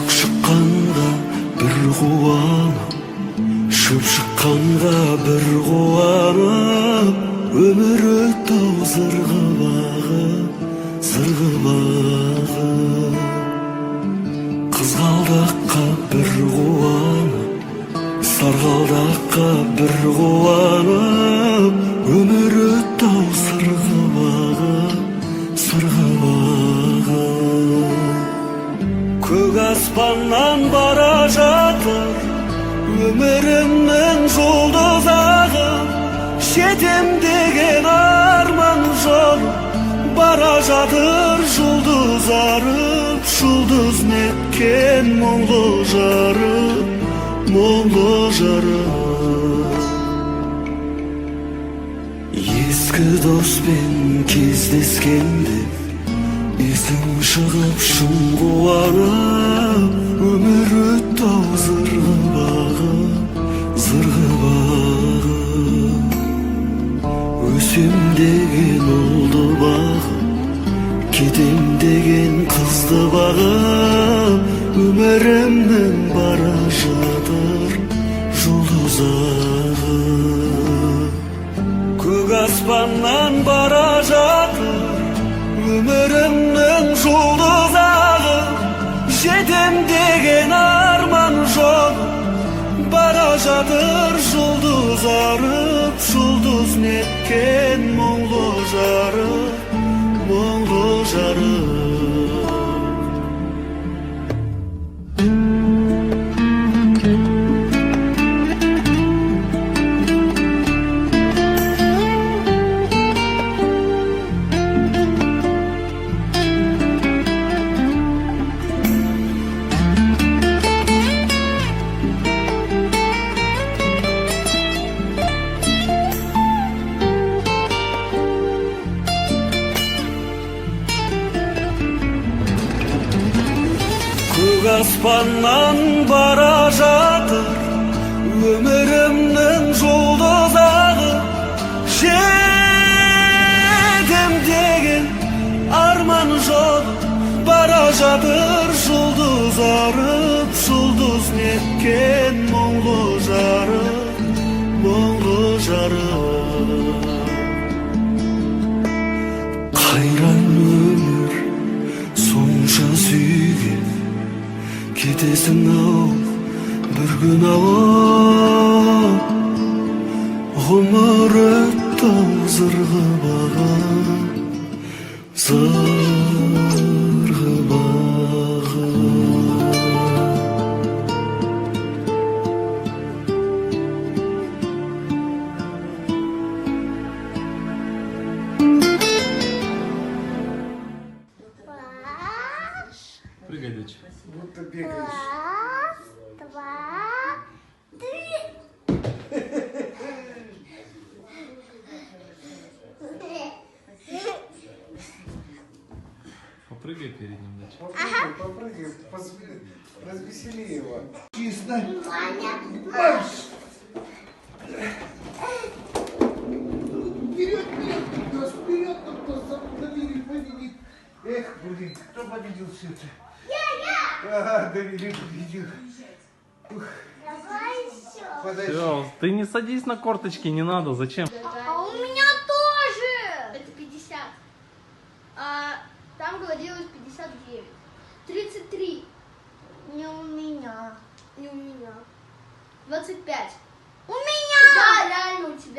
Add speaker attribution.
Speaker 1: шыққанға бір қуанып, шөп шыққанға бір қуанып, өмір өтті-ау зырғып ағып, зырғып ағып. Қызғалдаққа бір қуанып, сарғалдаққа бір қуанып, өмір өтті-ау сырғып ағып, сырғып ағып. Көк аспаннан бара жатыр өмірімнің жұлдызағы, жетем деген арман жолы, бара жатыр жұлдыз арып, жұлдыз неткен мұңлы жарып, мұңлы жарып. Ескі доспен кездескенде есім шығып шын қуанып, өмір өтті-ау зырғып ағып, зырғып ағып. Өсем деген ұлды бағып, кетем деген қызды бағып, өмірімнің бара жатыр жұлдыз ағып. Көк аспаннан бара жатыр өмірімнің жұлдыз ағып, жетем деген арман жолы, бара жатыр жұлдыз арып, жұлдыз неткен мұңлы жарып, мұңлы жарып. Көк аспаннан бара жатыр өмірімнің жұлдызағы, жетем деген арман жолы, бара жатыр жұлдыз арып, жұлдыз неткен мұңлы жарып, мұңлы жарып. Қайран өмір сонша сүйген, кетесің-ау бір күн ауып, ғұмыр өтті-ау зырғып ағып, зырғып ағып.
Speaker 2: Прыгай, дочь.
Speaker 3: Будто бегаешь.
Speaker 4: Раз, два, три.
Speaker 2: Попрыгай перед ним, дочь.
Speaker 3: Попрыгай, развесели его. Чисто.
Speaker 4: Ваня.
Speaker 3: Марш! Вперед, пес, вперед, кто Давид победит. Эх, блин, кто победил все это?
Speaker 4: Я.
Speaker 3: Ага, Давид победил. Ух,
Speaker 4: Давай еще.
Speaker 3: подожди.
Speaker 2: Все, ты не садись на корточки, не надо, зачем?
Speaker 4: А у меня тоже. Это 50. А там говорилось 59. 33. Не у меня. Не у меня. 25. У меня. Да, реально у тебя.